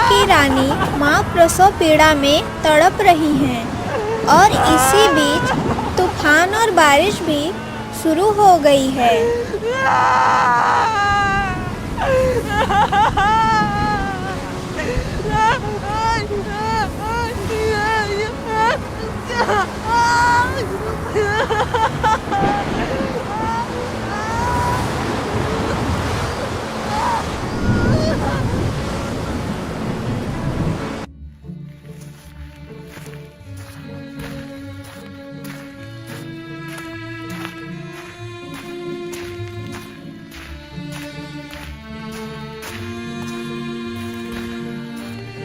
की रानी माँ प्रसव पीड़ा में तड़प रही हैं और इसी बीच तूफान और बारिश भी शुरू हो गई है।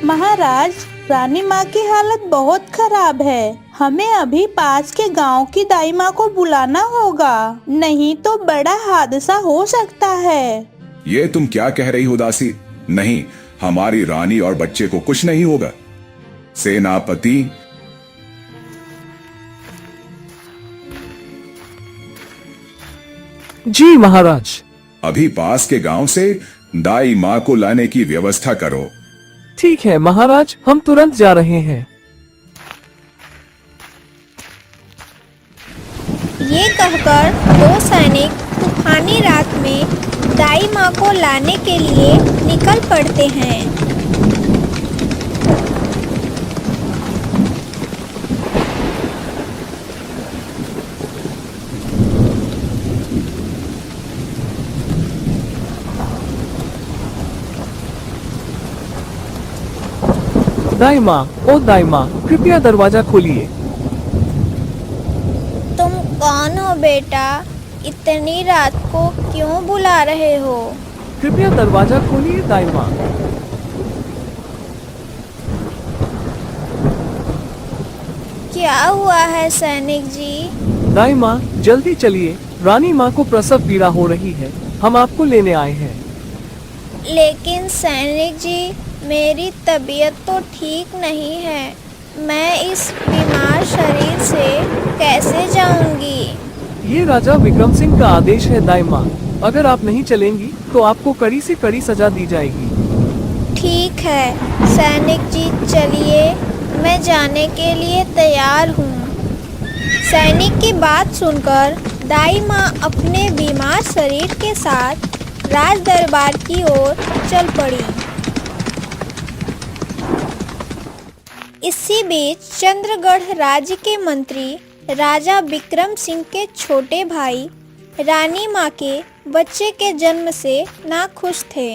महाराज, रानी माँ की हालत बहुत खराब है। हमें अभी पास के गांव की दाई माँ को बुलाना होगा, नहीं तो बड़ा हादसा हो सकता है। ये तुम क्या कह रही हो दासी? नहीं, हमारी रानी और बच्चे को कुछ नहीं होगा। सेनापति, जी महाराज। अभी पास के गांव से दाई माँ को लाने की व्यवस्था करो। ठीक है महाराज, हम तुरंत जा रहे हैं। ये कहकर दो सैनिक तूफानी रात में दाई माँ को लाने के लिए निकल पड़ते हैं। दाई माँ, ओ दाई माँ, कृपया दरवाजा खोलिए। तुम कौन हो बेटा? इतनी रात को क्यों बुला रहे हो? कृपया दरवाजा खोलिए दाई माँ। क्या हुआ है सैनिक जी? दाई माँ, जल्दी चलिए, रानी माँ को प्रसव पीड़ा हो रही है, हम आपको लेने आए हैं। लेकिन सैनिक जी, मेरी तबीयत तो ठीक नहीं है। मैं इस बीमार शरीर से कैसे जाऊंगी? ये राजा विक्रम सिंह का आदेश है दाई माँ, अगर आप नहीं चलेंगी तो आपको कड़ी से कड़ी सजा दी जाएगी। ठीक है सैनिक जी, चलिए, मैं जाने के लिए तैयार हूँ। सैनिक की बात सुनकर दाई माँ अपने बीमार शरीर के साथ राज दरबार की ओर चल पड़ी। इसी बीच चंद्रगढ़ राज्य के मंत्री राजा विक्रम सिंह के छोटे भाई रानी माँ के बच्चे के जन्म से नाखुश थे।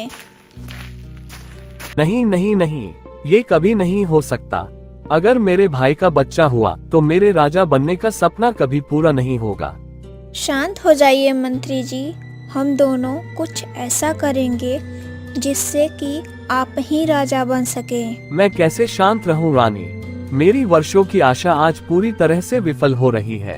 नहीं नहीं नहीं, ये कभी नहीं हो सकता। अगर मेरे भाई का बच्चा हुआ तो मेरे राजा बनने का सपना कभी पूरा नहीं होगा। शांत हो जाइए मंत्री जी, हम दोनों कुछ ऐसा करेंगे जिससे कि आप ही राजा बन सके। मैं कैसे शांत रहूं रानी, मेरी वर्षों की आशा आज पूरी तरह से विफल हो रही है।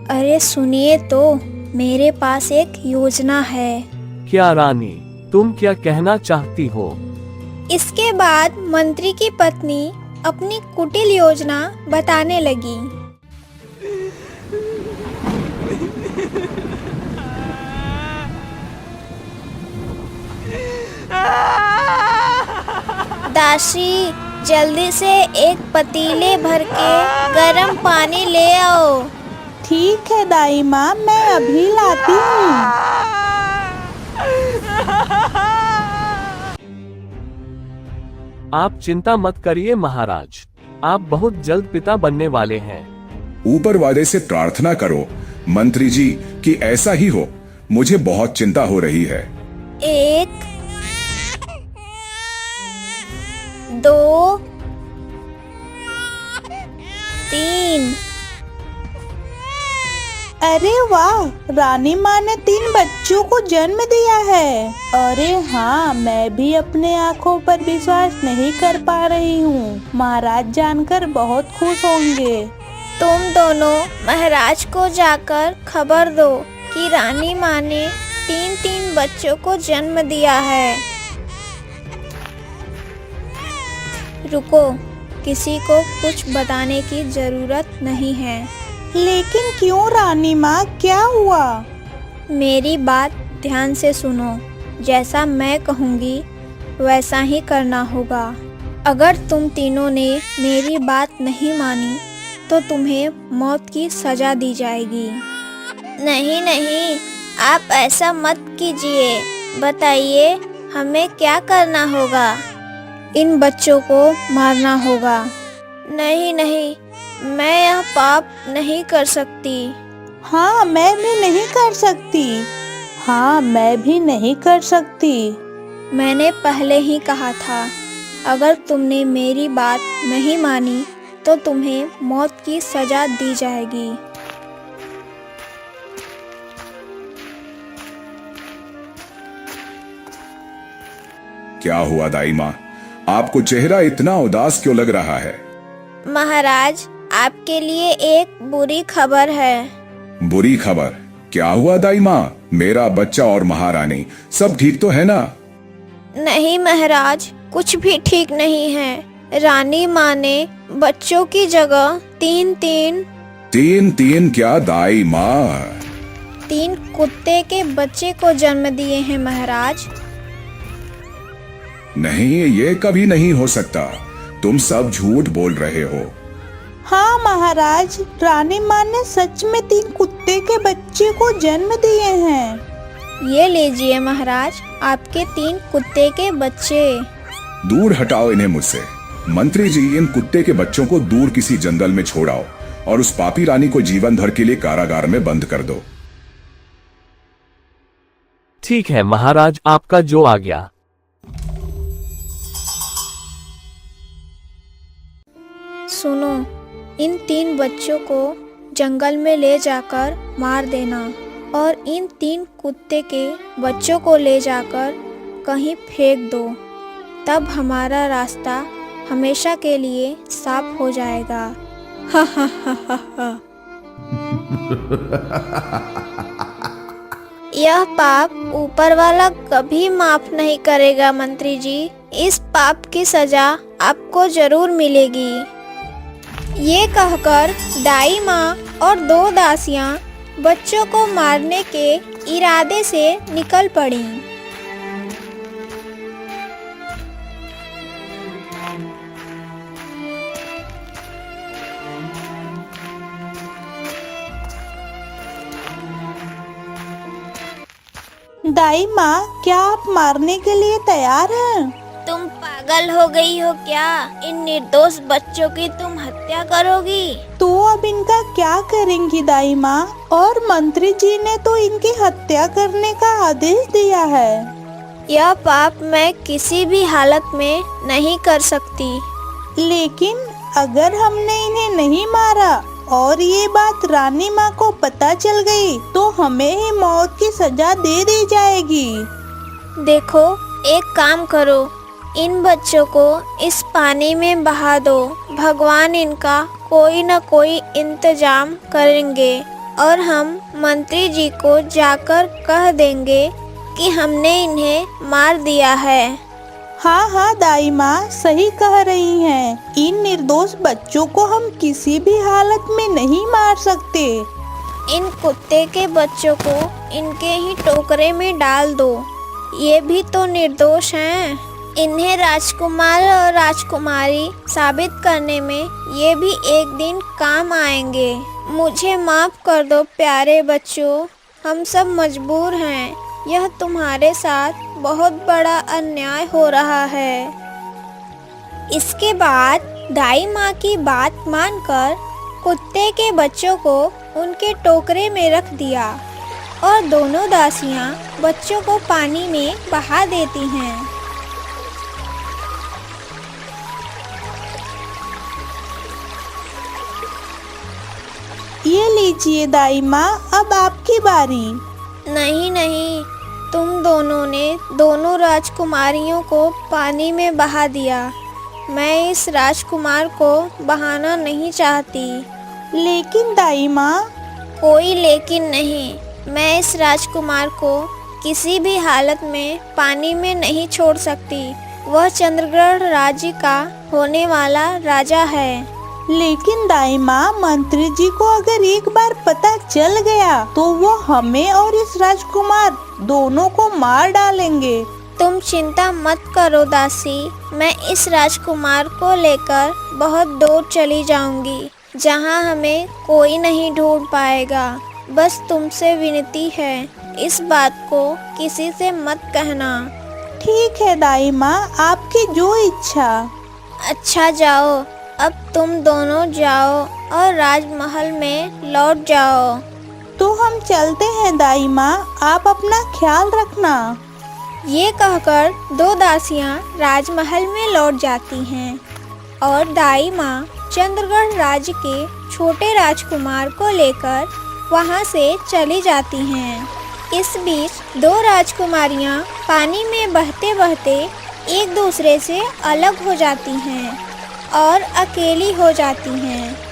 अरे सुनिए तो, मेरे पास एक योजना है। क्या रानी, तुम क्या कहना चाहती हो? इसके बाद मंत्री की पत्नी अपनी कुटिल योजना बताने लगी। दासी, जल्दी से एक पतीले भर के गरम पानी ले आओ। ठीक है दाई माँ, मैं अभी लाती हूँ। आप चिंता मत करिए महाराज, आप बहुत जल्द पिता बनने वाले हैं। ऊपर वाले से प्रार्थना करो मंत्री जी कि ऐसा ही हो। मुझे बहुत चिंता हो रही है। 1 2 3। अरे वाह, रानी माँ ने 3 बच्चों को जन्म दिया है। अरे हाँ, मैं भी अपने आँखों पर विश्वास नहीं कर पा रही हूँ। महाराज जानकर बहुत खुश होंगे। तुम दोनों महाराज को जाकर खबर दो कि रानी माँ ने 3 बच्चों को जन्म दिया है। रुको, किसी को कुछ बताने की जरूरत नहीं है। लेकिन क्यों रानी माँ, क्या हुआ? मेरी बात ध्यान से सुनो। जैसा मैं कहूँगी वैसा ही करना होगा। अगर तुम तीनों ने मेरी बात नहीं मानी तो तुम्हें मौत की सजा दी जाएगी। नहीं नहीं, आप ऐसा मत कीजिए। बताइए हमें क्या करना होगा? इन बच्चों को मारना होगा। नहीं नहीं, मैं यह पाप नहीं कर सकती। हाँ, मैं भी नहीं कर सकती। हाँ, मैं भी नहीं कर सकती। मैंने पहले ही कहा था, अगर तुमने मेरी बात नहीं मानी तो तुम्हें मौत की सजा दी जाएगी। क्या हुआ दाई माँ? आपको चेहरा इतना उदास क्यों लग रहा है? महाराज, आपके लिए एक बुरी खबर है। बुरी खबर? क्या हुआ दाई माँ? मेरा बच्चा और महारानी सब ठीक तो है ना? नहीं महाराज, कुछ भी ठीक नहीं है। रानी माँ ने बच्चों की जगह तीन क्या दाई माँ? 3 कुत्ते के बच्चे को जन्म दिए हैं महाराज। नहीं, ये कभी नहीं हो सकता। तुम सब झूठ बोल रहे हो। हाँ महाराज, रानी माँ ने सच में 3 कुत्ते के बच्चे को जन्म दिए हैं। ये लीजिए महाराज, आपके 3 कुत्ते के बच्चे। दूर हटाओ इन्हें मुझसे। मंत्री जी, इन कुत्ते के बच्चों को दूर किसी जंगल में छोड़ाओ और उस पापी रानी को जीवन भर के लिए कारागार में बंद कर दो। ठीक है महाराज, आपका जो आज्ञा। सुनो, इन 3 बच्चों को जंगल में ले जाकर मार देना और इन 3 कुत्ते के बच्चों को ले जाकर कहीं फेंक दो। तब हमारा रास्ता हमेशा के लिए साफ हो जाएगा। हा हा हा हा हा। यह पाप ऊपर वाला कभी माफ नहीं करेगा मंत्री जी। इस पाप की सजा आपको जरूर मिलेगी। ये कहकर दाई माँ और 2 दासियाँ बच्चों को मारने के इरादे से निकल पड़ी। दाई माँ, क्या आप मारने के लिए तैयार हैं? तुम पागल हो गई हो क्या? इन निर्दोष बच्चों की तुम हत्या करोगी? तो अब इनका क्या करेंगी दाई माँ? और मंत्री जी ने तो इनकी हत्या करने का आदेश दिया है। यह पाप मैं किसी भी हालत में नहीं कर सकती। लेकिन अगर हमने इन्हें नहीं मारा और ये बात रानी माँ को पता चल गई तो हमें ही मौत की सजा दे दी जाएगी। देखो, एक काम करो, इन बच्चों को इस पानी में बहा दो। भगवान इनका कोई न कोई इंतजाम करेंगे और हम मंत्री जी को जाकर कह देंगे कि हमने इन्हें मार दिया है। हाँ हाँ दाई माँ, सही कह रही हैं। इन निर्दोष बच्चों को हम किसी भी हालत में नहीं मार सकते। इन कुत्ते के बच्चों को इनके ही टोकरे में डाल दो। ये भी तो निर्दोष हैं। इन्हें राजकुमार और राजकुमारी साबित करने में ये भी एक दिन काम आएंगे। मुझे माफ कर दो प्यारे बच्चों, हम सब मजबूर हैं। यह तुम्हारे साथ बहुत बड़ा अन्याय हो रहा है। इसके बाद दाई माँ की बात मानकर कुत्ते के बच्चों को उनके टोकरे में रख दिया और दोनों दासियाँ बच्चों को पानी में बहा देती हैं। ये लीजिए दाई माँ, अब आपकी बारी। नहीं नहीं, तुम दोनों ने दोनों राजकुमारियों को पानी में बहा दिया। मैं इस राजकुमार को बहाना नहीं चाहती। लेकिन दाई माँ। कोई लेकिन नहीं, मैं इस राजकुमार को किसी भी हालत में पानी में नहीं छोड़ सकती। वह चंद्रग्रहण राज्य का होने वाला राजा है। लेकिन दाई माँ, मंत्री जी को अगर एक बार पता चल गया तो वो हमें और इस राजकुमार दोनों को मार डालेंगे। तुम चिंता मत करो दासी, मैं इस राजकुमार को लेकर बहुत दूर चली जाऊंगी, जहां हमें कोई नहीं ढूंढ पाएगा। बस तुमसे विनती है, इस बात को किसी से मत कहना। ठीक है दाई माँ, आपकी जो इच्छा। अच्छा जाओ, अब तुम दोनों जाओ और राजमहल में लौट जाओ। तो हम चलते हैं दाई माँ, आप अपना ख्याल रखना। ये कहकर दो दासियां राजमहल में लौट जाती हैं और दाई माँ चंद्रगढ़ राज्य के छोटे राजकुमार को लेकर वहां से चली जाती हैं। इस बीच दो राजकुमारियां पानी में बहते बहते एक दूसरे से अलग हो जाती हैं और अकेली हो जाती हैं।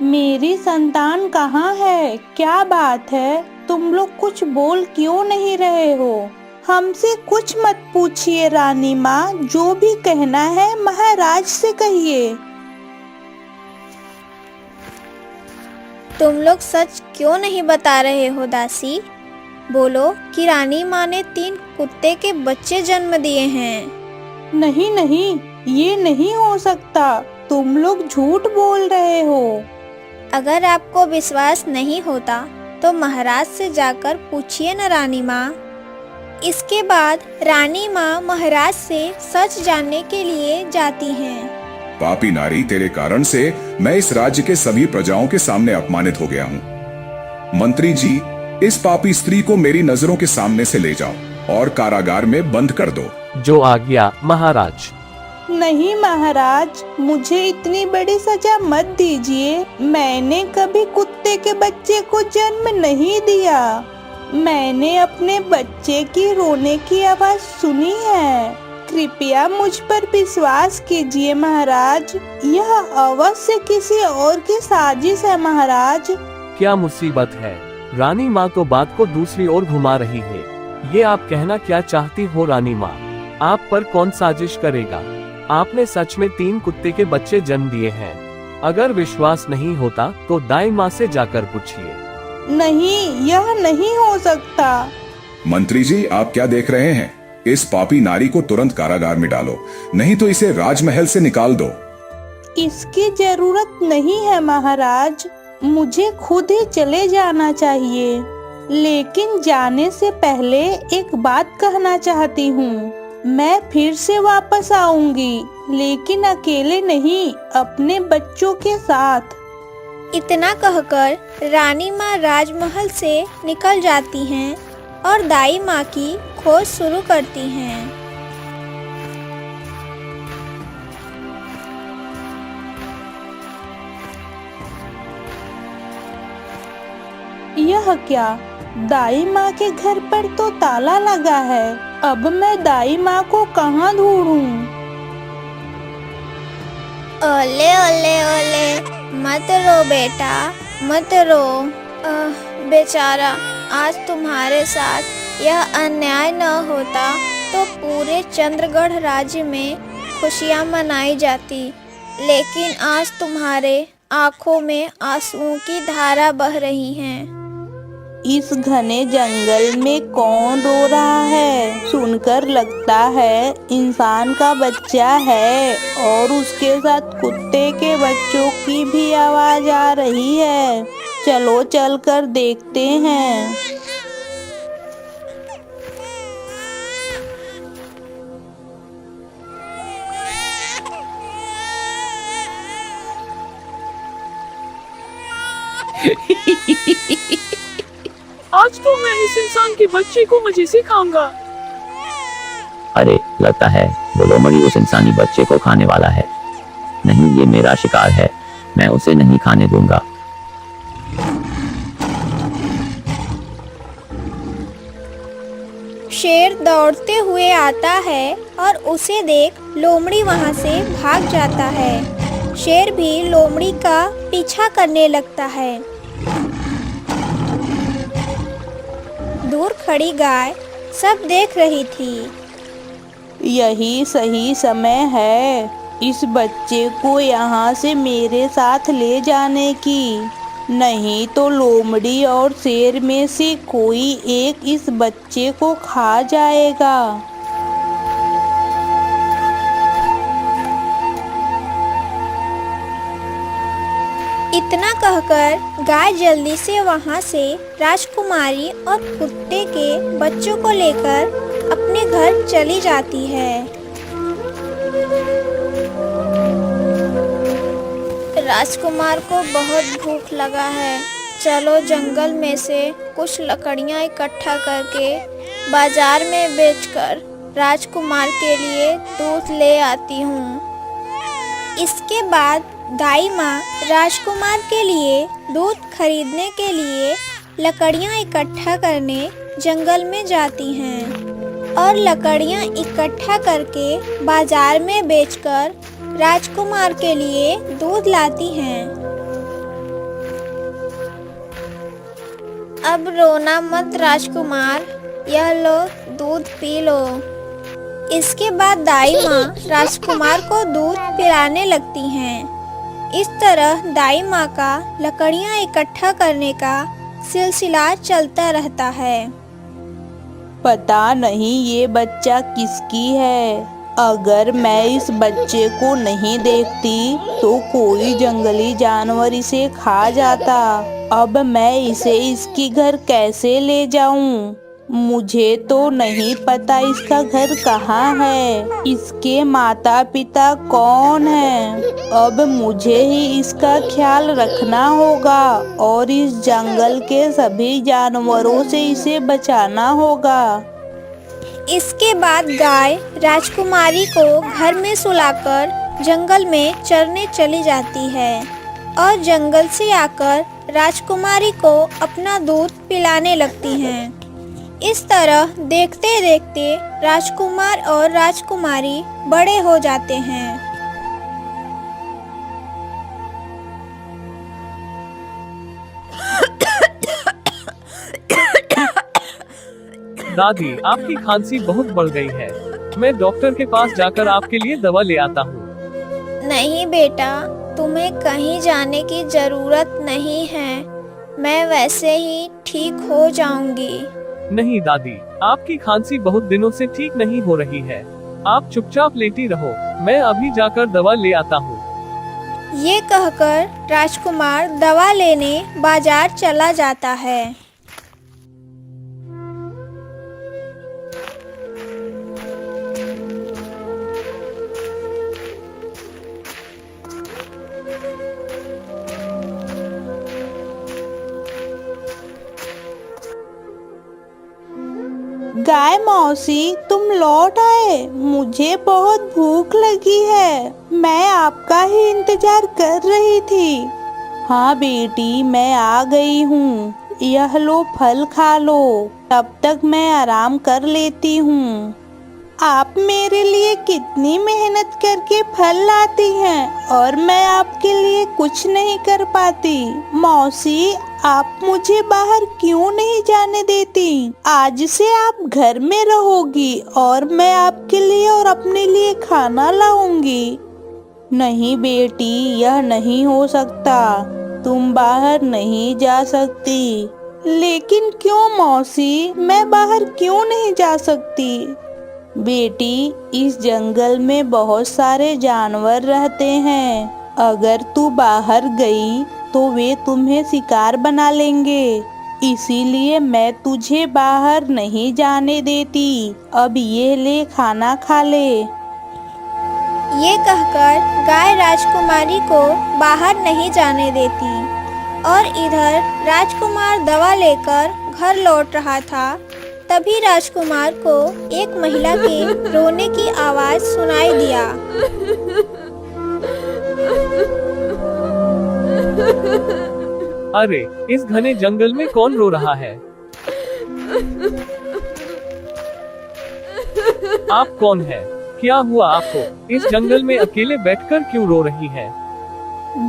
मेरी संतान कहाँ है? क्या बात है, तुम लोग कुछ बोल क्यों नहीं रहे हो? हमसे कुछ मत पूछिए रानी माँ, जो भी कहना है महाराज से कहिए। तुम लोग सच क्यों नहीं बता रहे हो दासी? बोलो कि रानी माँ ने 3 कुत्ते के बच्चे जन्म दिए हैं। नहीं नहीं, ये नहीं हो सकता, तुम लोग झूठ बोल रहे हो। अगर आपको विश्वास नहीं होता तो महाराज से जाकर पूछिए न रानी माँ। इसके बाद रानी माँ महाराज से सच जानने के लिए जाती हैं। पापी नारी, तेरे कारण से मैं इस राज्य के सभी प्रजाओं के सामने अपमानित हो गया हूँ। मंत्री जी, इस पापी स्त्री को मेरी नजरों के सामने से ले जाओ और कारागार में बंद कर दो। जो आज्ञा महाराज। नहीं महाराज, मुझे इतनी बड़ी सजा मत दीजिए। मैंने कभी कुत्ते के बच्चे को जन्म नहीं दिया। मैंने अपने बच्चे की रोने की आवाज सुनी है। कृपया मुझ पर विश्वास कीजिए महाराज, यह अवश्य किसी और की साजिश है महाराज। क्या मुसीबत है? रानी माँ तो बात को दूसरी ओर घुमा रही है। ये आप कहना क्या चाहती हो रानी माँ? आप पर कौन साजिश करेगा? आपने सच में 3 कुत्ते के बच्चे जन्म दिए हैं। अगर विश्वास नहीं होता तो दाई माँ से जाकर पूछिए। नहीं, यह नहीं हो सकता। मंत्री जी, आप क्या देख रहे हैं? इस पापी नारी को तुरंत कारागार में डालो, नहीं तो इसे राजमहल से निकाल दो। इसकी जरूरत नहीं है महाराज, मुझे खुद ही चले जाना चाहिए। लेकिन जाने से पहले एक बात कहना चाहती हूँ। मैं फिर से वापस आऊंगी, लेकिन अकेले नहीं, अपने बच्चों के साथ। इतना कहकर रानी माँ राजमहल से निकल जाती हैं और दाई माँ की खोज शुरू करती हैं। यह क्या? दाई माँ के घर पर तो ताला लगा है। अब मैं दाई माँ को कहाँ ढूंढूं? ओले ओले ओले, मत रो बेटा, मत रो। बेचारा, आज तुम्हारे साथ यह अन्याय न होता तो पूरे चंद्रगढ़ राज्य में खुशियाँ मनाई जाती। लेकिन आज तुम्हारे आँखों में आंसुओं की धारा बह रही हैं। इस घने जंगल में कौन रो रहा है? सुनकर लगता है इंसान का बच्चा है और उसके साथ कुत्ते के बच्चों की भी आवाज आ रही है। चलो चलकर देखते हैं। आज तो मैं इस इंसान के बच्चे को मजे से खाऊंगा। अरे, लगता है वो लोमड़ी उस इंसानी बच्चे को खाने वाला है। नहीं, ये मेरा शिकार है, मैं उसे नहीं खाने दूंगा। शेर दौड़ते हुए आता है और उसे देख लोमड़ी वहां से भाग जाता है। शेर भी लोमड़ी का पीछा करने लगता है। दूर खड़ी गाय सब देख रही थी। यही सही समय है इस बच्चे को यहाँ से मेरे साथ ले जाने की। नहीं तो लोमड़ी और शेर में से कोई एक इस बच्चे को खा जाएगा। इतना कहकर गाय जल्दी से वहां से राजकुमारी और कुत्ते के बच्चों को लेकर अपने घर चली जाती है। राजकुमार को बहुत भूख लगा है। चलो जंगल में से कुछ लकड़ियां इकट्ठा करके बाजार में बेचकर राजकुमार के लिए दूध ले आती हूँ। इसके बाद दाई माँ राजकुमार के लिए दूध खरीदने के लिए लकड़ियाँ इकट्ठा करने जंगल में जाती हैं और लकड़ियाँ इकट्ठा करके बाजार में बेचकर राजकुमार के लिए दूध लाती हैं। अब रोना मत राजकुमार, यह लो दूध पी लो। इसके बाद दाई माँ राजकुमार को दूध पिलाने लगती हैं। इस तरह दाई माँ का लकड़ियाँ इकट्ठा करने का सिलसिला चलता रहता है। पता नहीं ये बच्चा किसकी है। अगर मैं इस बच्चे को नहीं देखती तो कोई जंगली जानवर इसे खा जाता। अब मैं इसे इसकी घर कैसे ले जाऊं? मुझे तो नहीं पता इसका घर कहाँ है, इसके माता पिता कौन हैं। अब मुझे ही इसका ख्याल रखना होगा और इस जंगल के सभी जानवरों से इसे बचाना होगा। इसके बाद गाय राजकुमारी को घर में सुलाकर जंगल में चरने चली जाती है और जंगल से आकर राजकुमारी को अपना दूध पिलाने लगती हैं। इस तरह देखते देखते राजकुमार और राजकुमारी बड़े हो जाते हैं। दादी, आपकी खांसी बहुत बढ़ गई है। मैं डॉक्टर के पास जाकर आपके लिए दवा ले आता हूँ। नहीं बेटा, तुम्हें कहीं जाने की जरूरत नहीं है। मैं वैसे ही ठीक हो जाऊंगी। नहीं दादी, आपकी खांसी बहुत दिनों से ठीक नहीं हो रही है। आप चुपचाप लेटी रहो, मैं अभी जाकर दवा ले आता हूँ। ये कहकर राजकुमार दवा लेने बाजार चला जाता है। गाय मौसी, तुम लौट आए। मुझे बहुत भूख लगी है। मैं आपका ही इंतजार कर रही थी। हाँ बेटी, मैं आ गई हूँ। यह लो फल खा लो, तब तक मैं आराम कर लेती हूँ। आप मेरे लिए कितनी मेहनत करके फल लाती हैं और मैं आपके लिए कुछ नहीं कर पाती। मौसी, आप मुझे बाहर क्यों नहीं जाने देती? आज से आप घर में रहोगी और मैं आपके लिए और अपने लिए खाना लाऊंगी। नहीं बेटी, यह नहीं हो सकता। तुम बाहर नहीं जा सकती। लेकिन क्यों मौसी, मैं बाहर क्यों नहीं जा सकती? बेटी, इस जंगल में बहुत सारे जानवर रहते हैं। अगर तू बाहर गई तो वे तुम्हें शिकार बना लेंगे। इसीलिए मैं तुझे बाहर नहीं जाने देती। अब ये ले, खाना खा ले। ये कहकर गाय राजकुमारी को बाहर नहीं जाने देती और इधर राजकुमार दवा लेकर घर लौट रहा था। तभी राजकुमार को एक महिला के रोने की आवाज सुनाई दिया। अरे, इस घने जंगल में कौन रो रहा है? आप कौन है? क्या हुआ आपको? इस जंगल में अकेले बैठकर क्यों रो रही है?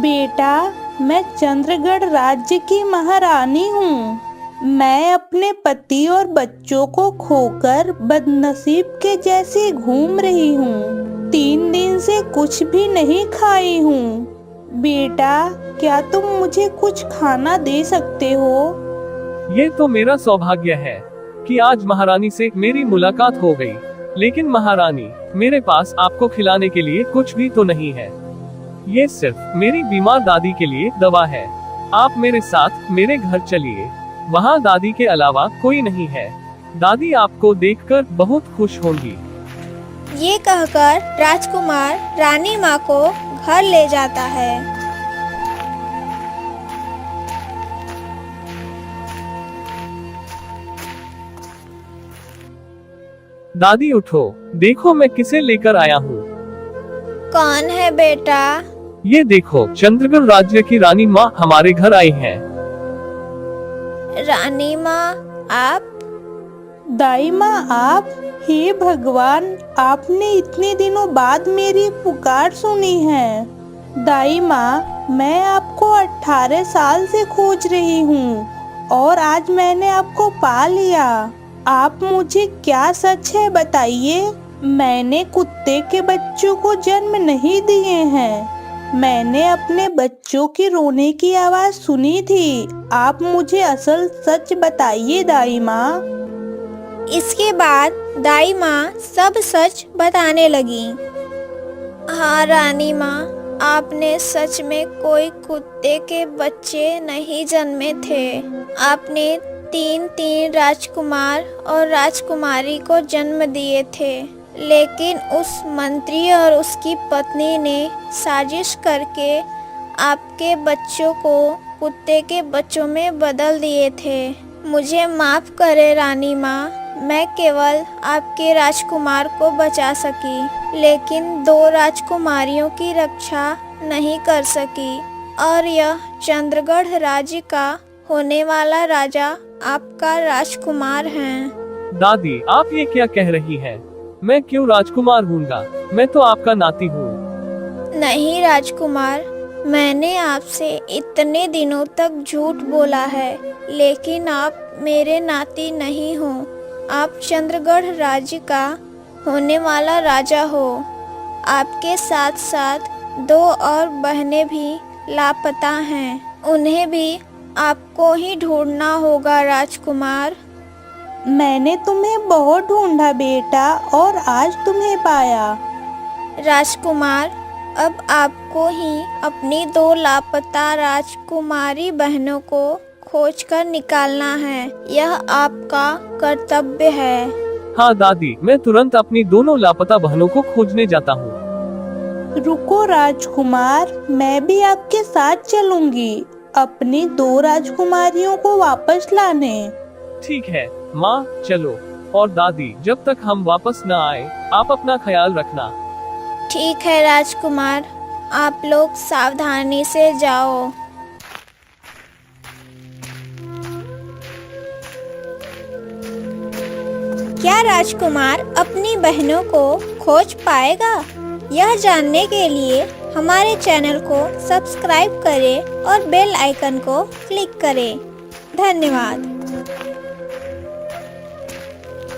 बेटा, मैं चंद्रगढ़ राज्य की महारानी हूँ। मैं अपने पति और बच्चों को खोकर बदनसीब के जैसे घूम रही हूँ। 3 दिन से कुछ भी नहीं खाई हूँ। बेटा, क्या तुम मुझे कुछ खाना दे सकते हो? ये तो मेरा सौभाग्य है कि आज महारानी से मेरी मुलाकात हो गई। लेकिन महारानी, मेरे पास आपको खिलाने के लिए कुछ भी तो नहीं है। ये सिर्फ मेरी बीमार दादी के लिए दवा है। आप मेरे साथ मेरे घर चलिए। वहाँ दादी के अलावा कोई नहीं है। दादी आपको देखकर बहुत खुश होंगी। ये कहकर राजकुमार रानी माँ को घर ले जाता है। दादी उठो, देखो मैं किसे लेकर आया हूँ। कौन है बेटा? ये देखो, चंद्रगढ़ राज्य की रानी माँ हमारे घर आई हैं। रानी माँ, आप? दाई माँ, आप? हे भगवान, आपने इतने दिनों बाद मेरी पुकार सुनी है। दाई माँ, मैं आपको 18 साल से खोज रही हूँ और आज मैंने आपको पा लिया। आप मुझे क्या सच है बताइए। मैंने कुत्ते के बच्चों को जन्म नहीं दिए हैं। मैंने अपने बच्चों के रोने की आवाज सुनी थी। आप मुझे असल सच बताइए दाई माँ। इसके बाद दाई माँ सब सच बताने लगी। हाँ रानी माँ, आपने सच में कोई कुत्ते के बच्चे नहीं जन्मे थे। आपने 3 राजकुमार और राजकुमारी को जन्म दिए थे, लेकिन उस मंत्री और उसकी पत्नी ने साजिश करके आपके बच्चों को कुत्ते के बच्चों में बदल दिए थे। मुझे माफ करे रानी माँ, मैं केवल आपके राजकुमार को बचा सकी, लेकिन 2 राजकुमारियों की रक्षा नहीं कर सकी। और यह चंद्रगढ़ राज्य का होने वाला राजा आपका राजकुमार है। दादी, आप ये क्या कह रही हैं? मैं क्यों राजकुमार हूँगा? मैं तो आपका नाती हूँ। नहीं राजकुमार, मैंने आपसे इतने दिनों तक झूठ बोला है, लेकिन आप मेरे नाती नहीं हो। आप चंद्रगढ़ राज्य का होने वाला राजा हो। आपके साथ साथ 2 और बहनें भी लापता हैं। उन्हें भी आपको ही ढूंढना होगा राजकुमार। मैंने तुम्हें बहुत ढूंढा बेटा, और आज तुम्हें पाया। राजकुमार, अब आपको ही अपनी 2 लापता राजकुमारी बहनों को खोजकर निकालना है। यह आपका कर्तव्य है। हाँ दादी, मैं तुरंत अपनी दोनों लापता बहनों को खोजने जाता हूँ। रुको राजकुमार, मैं भी आपके साथ चलूंगी अपनी 2 राजकुमारियों को वापस लाने। ठीक है माँ, चलो। और दादी, जब तक हम वापस न आए, आप अपना ख्याल रखना। ठीक है राजकुमार, आप लोग सावधानी से जाओ। क्या राजकुमार अपनी बहनों को खोज पाएगा? यह जानने के लिए हमारे चैनल को सब्सक्राइब करें और बेल आइकन को क्लिक करें। धन्यवाद।